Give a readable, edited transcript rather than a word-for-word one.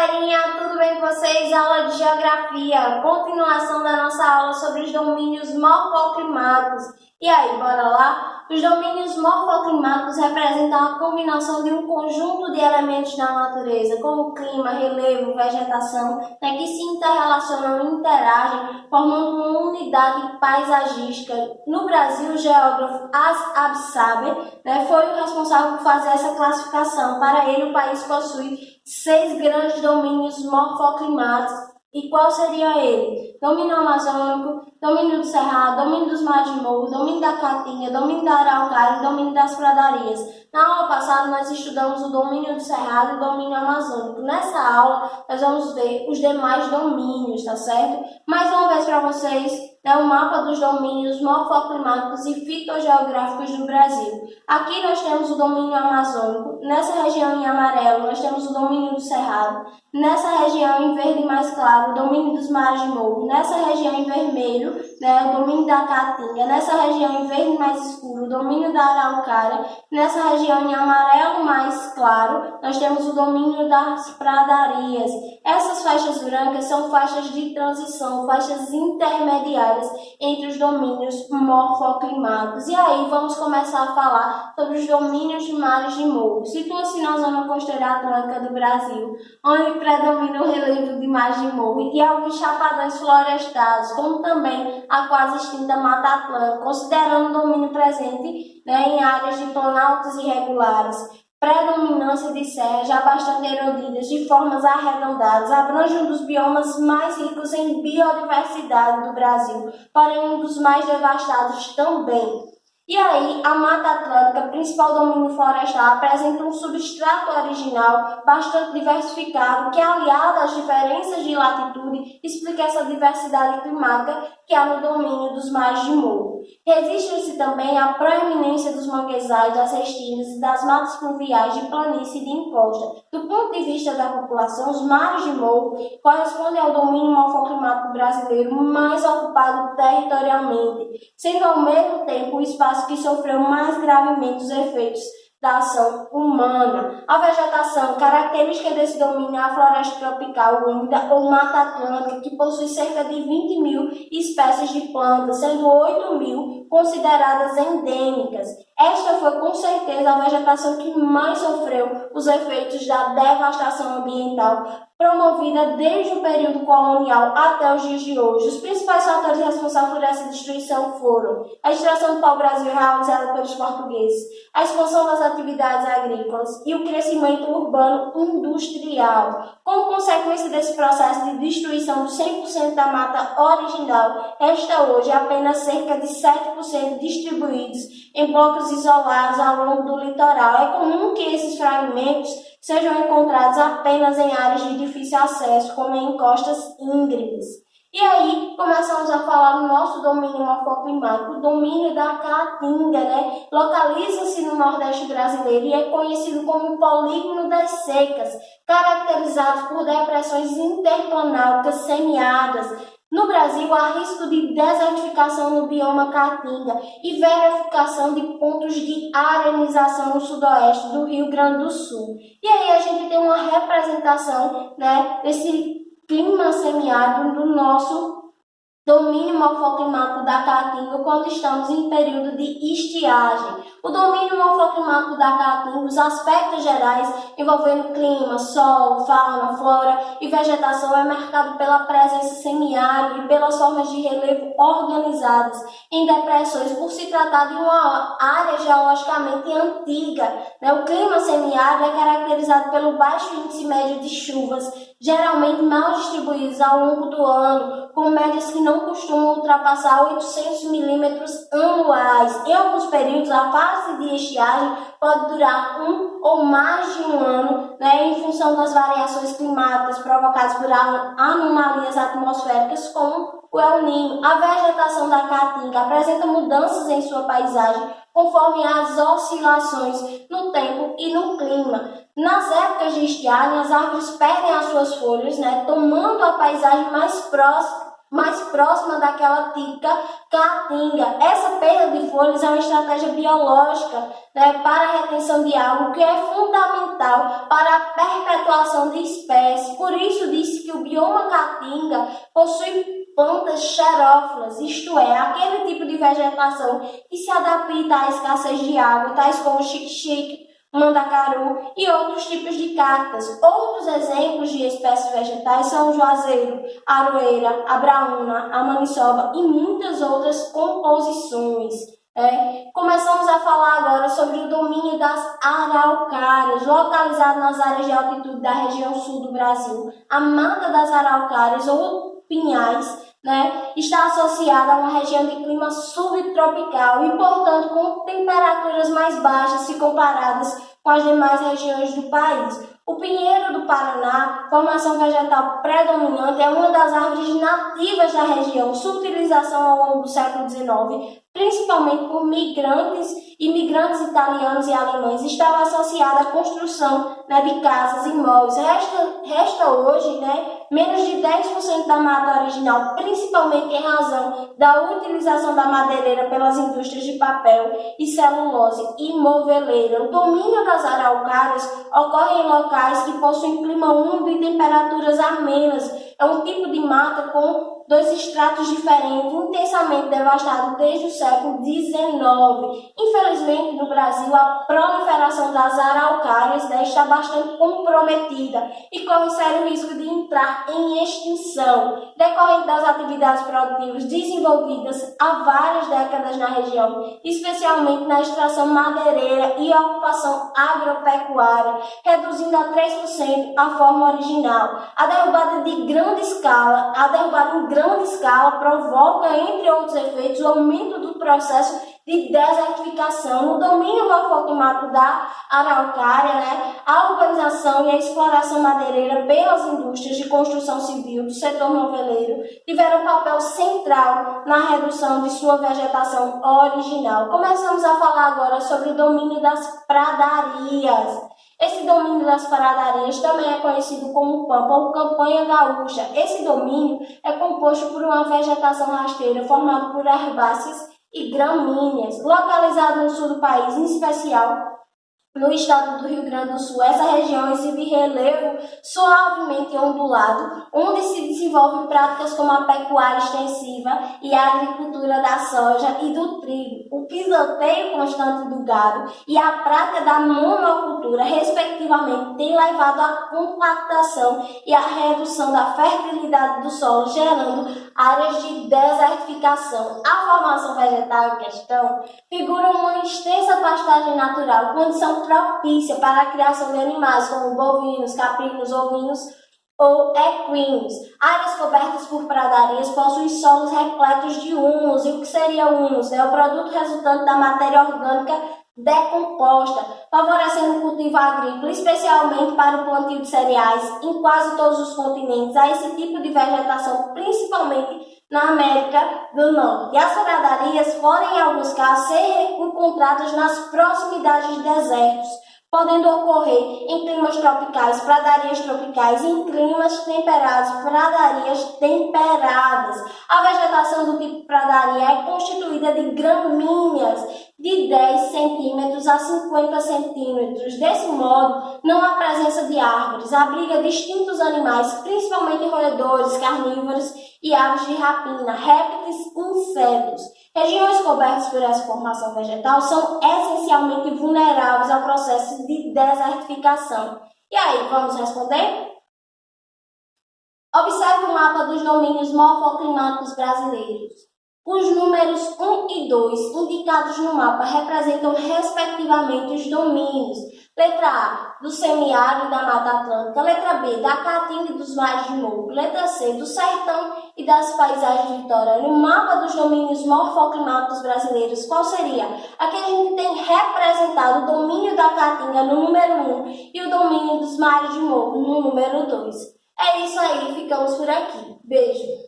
galerinha, tudo bem com vocês? Aula de Geografia, continuação da nossa aula sobre os domínios morfoclimáticos. E aí, bora lá? Os domínios morfoclimáticos representam a combinação de um conjunto de elementos da natureza, como clima, relevo, vegetação, que se interrelacionam e interagem, formando uma unidade paisagística. No Brasil, o geógrafo Absaber foi o responsável por fazer essa classificação. Para ele, o país possui 6 grandes domínios morfoclimáticos. E qual seria ele? Domínio amazônico, domínio do Cerrado, domínio dos mares de morro, domínio da Caatinga, domínio da Araucária e domínio das pradarias. Na aula passada, nós estudamos o domínio do Cerrado e o domínio amazônico. Nessa aula, nós vamos ver os demais domínios, tá certo? Mais uma vez para vocês, o mapa dos domínios morfoclimáticos e fitogeográficos do Brasil. Aqui nós temos o domínio amazônico, nessa região em amarelo nós temos o domínio do Cerrado, nessa região em verde mais claro o domínio dos mares de morro, nessa região em vermelho o domínio da Caatinga, nessa região em verde mais escuro o domínio da Araucária, nessa região em amarelo mais claro nós temos o domínio das pradarias. Essas faixas brancas são faixas de transição, faixas intermediárias entre os domínios morfoclimáticos. E aí vamos começar a falar sobre os domínios de mares de morro. Situa-se na zona costeira atlântica do Brasil, onde predomina o relevo de mares de morro e alguns chapadões florestados, como também a quase extinta Mata Atlântica, considerando o domínio presente em áreas de planaltos irregulares. Predominância de serras já bastante erodidas de formas arredondadas, abrange um dos biomas mais ricos em biodiversidade do Brasil, porém um dos mais devastados também. E aí, a Mata Atlântica, principal domínio florestal, apresenta um substrato original bastante diversificado que, aliado às diferenças de latitude, explica essa diversidade climática que há no domínio dos mares de morro. Resiste-se também à proeminência dos manguezais, das restingas e das matas pluviais de planície e de encosta. Do ponto de vista da população, os mares de morro correspondem ao domínio morfoclimático brasileiro mais ocupado territorialmente, sendo ao mesmo tempo o espaço que sofreu mais gravemente os efeitos da ação humana. A vegetação, característica desse domínio, é a floresta tropical úmida ou Mata Atlântica, que possui cerca de 20.000 espécies de plantas, sendo 8.000 consideradas endêmicas. Esta foi com certeza a vegetação que mais sofreu os efeitos da devastação ambiental promovida desde o período colonial até os dias de hoje. Os principais fatores responsáveis por essa destruição foram a extração do pau-brasil realizada pelos portugueses, a expansão das atividades agrícolas e o crescimento urbano industrial. Como consequência desse processo de destruição de 100% da mata original, resta hoje apenas cerca de 7% distribuídos em blocos isolados ao longo do litoral. É comum que esses fragmentos sejam encontrados apenas em áreas de difícil acesso, como em encostas íngremes. E aí, começamos a falar do nosso domínio morfoclimático, o domínio da Caatinga, Localiza-se no Nordeste brasileiro e é conhecido como o polígono das secas, caracterizado por depressões interplanáuticas semiáridas. No Brasil, há risco de desertificação no bioma Caatinga e verificação de pontos de arenização no sudoeste do Rio Grande do Sul. E aí a gente tem uma representação desse clima semiárido do nosso domínio morfoclimático da Caatinga quando estamos em período de estiagem. O domínio morfoclimático da Caatinga, os aspectos gerais envolvendo clima, sol, fauna, flora e vegetação é marcado pela presença semiárida e pelas formas de relevo organizadas em depressões, por se tratar de uma área geologicamente antiga. O clima semiárido é caracterizado pelo baixo índice médio de chuvas, geralmente mal distribuídas ao longo do ano, com médias que não costumam ultrapassar 800 milímetros anuais. Em alguns períodos, a fase de estiagem pode durar um ou mais de um ano, em função das variações climáticas provocadas por anomalias atmosféricas, como o El Niño. A vegetação da Caatinga apresenta mudanças em sua paisagem conforme as oscilações no tempo e no clima. Nas épocas de estiagem, as árvores perdem as suas folhas, tomando a paisagem mais próxima mais próxima daquela típica caatinga. Essa perda de folhas é uma estratégia biológica, né, para a retenção de água, que é fundamental para a perpetuação de espécies. Por isso disse que o bioma caatinga possui plantas xerófilas, isto é, aquele tipo de vegetação que se adapta à escassez de água, tais como xique-xique, mandacaru e outros tipos de cactas. Outros exemplos de espécies vegetais são o juazeiro, a aroeira, a braúna, a maniçoba e muitas outras composições. Começamos a falar agora sobre o domínio das araucárias, localizado nas áreas de altitude da região sul do Brasil. A mata das araucárias ou pinhais, está associada a uma região de clima subtropical e, portanto, com temperaturas mais baixas se comparadas com as demais regiões do país. O pinheiro do Paraná, formação vegetal predominante, é uma das árvores nativas da região. Sua utilização ao longo do século XIX, principalmente por migrantes italianos e alemães, estava associada à construção de casas e imóveis. Resta hoje menos de 10% da mata original, principalmente em razão da utilização da madeireira pelas indústrias de papel e celulose e moveleira. O domínio das araucárias ocorre em locais que possuem clima úmido e temperaturas amenas. É um tipo de mata com dois estratos diferentes, intensamente devastado desde o século XIX. Infelizmente, no Brasil, a proliferação das araucárias está bastante comprometida e corre sério risco de entrar em extinção, decorrente das atividades produtivas desenvolvidas há várias décadas na região, especialmente na extração madeireira e ocupação agropecuária, reduzindo a 3% a forma original. A derrubada em grande escala provoca, entre outros efeitos, o aumento do processo de desertificação. No domínio morfoclimático da araucária, a urbanização e a exploração madeireira pelas indústrias de construção civil do setor moveleiro tiveram um papel central na redução de sua vegetação original. Começamos a falar agora sobre o domínio das pradarias. Esse domínio das pradarias também é conhecido como pampa ou campanha gaúcha. Esse domínio é composto por uma vegetação rasteira formada por herbáceas e gramíneas. Localizado no sul do país, em especial no estado do Rio Grande do Sul, essa região exibe relevo suavemente ondulado, onde se desenvolvem práticas como a pecuária extensiva e a agricultura da soja e do trigo, o pisoteio constante do gado e a prática da monocultura, respectivamente, tem levado à compactação e à redução da fertilidade do solo, gerando áreas de desertificação. A formação vegetal em questão figura uma extensa pastagem natural, condição propícia para a criação de animais como bovinos, caprinos, ovinos ou equinos. Áreas cobertas por pradarias possuem solos repletos de humus. E o que seria o humus? É o produto resultante da matéria orgânica decomposta, favorecendo o cultivo agrícola, especialmente para o plantio de cereais em quase todos os continentes. Há esse tipo de vegetação, principalmente na América do Norte. E as pradarias podem, em alguns casos, ser encontradas nas proximidades de desertos, podendo ocorrer em climas tropicais, pradarias tropicais, em climas temperados, pradarias temperadas. A vegetação do tipo pradaria é constituída de gramíneas de 10 centímetros a 50 centímetros. Desse modo, não há presença de árvores, abriga distintos animais, principalmente roedores, carnívoros e aves de rapina, répteis e insetos. Regiões cobertas por essa formação vegetal são essencialmente vulneráveis ao processo de desertificação. E aí, vamos responder? Observe o mapa dos domínios morfoclimáticos brasileiros. Os números 1 e 2 indicados no mapa representam respectivamente os domínios. Letra A, do semiárido e da Mata Atlântica. Letra B, da Caatinga e dos mares de Morro. Letra C, do sertão e das paisagens litorâneas. O mapa dos domínios morfoclimáticos brasileiros, qual seria? Aqui a gente tem representado o domínio da Caatinga no número 1 e o domínio dos mares de Morro no número 2. É isso aí, ficamos por aqui. Beijo!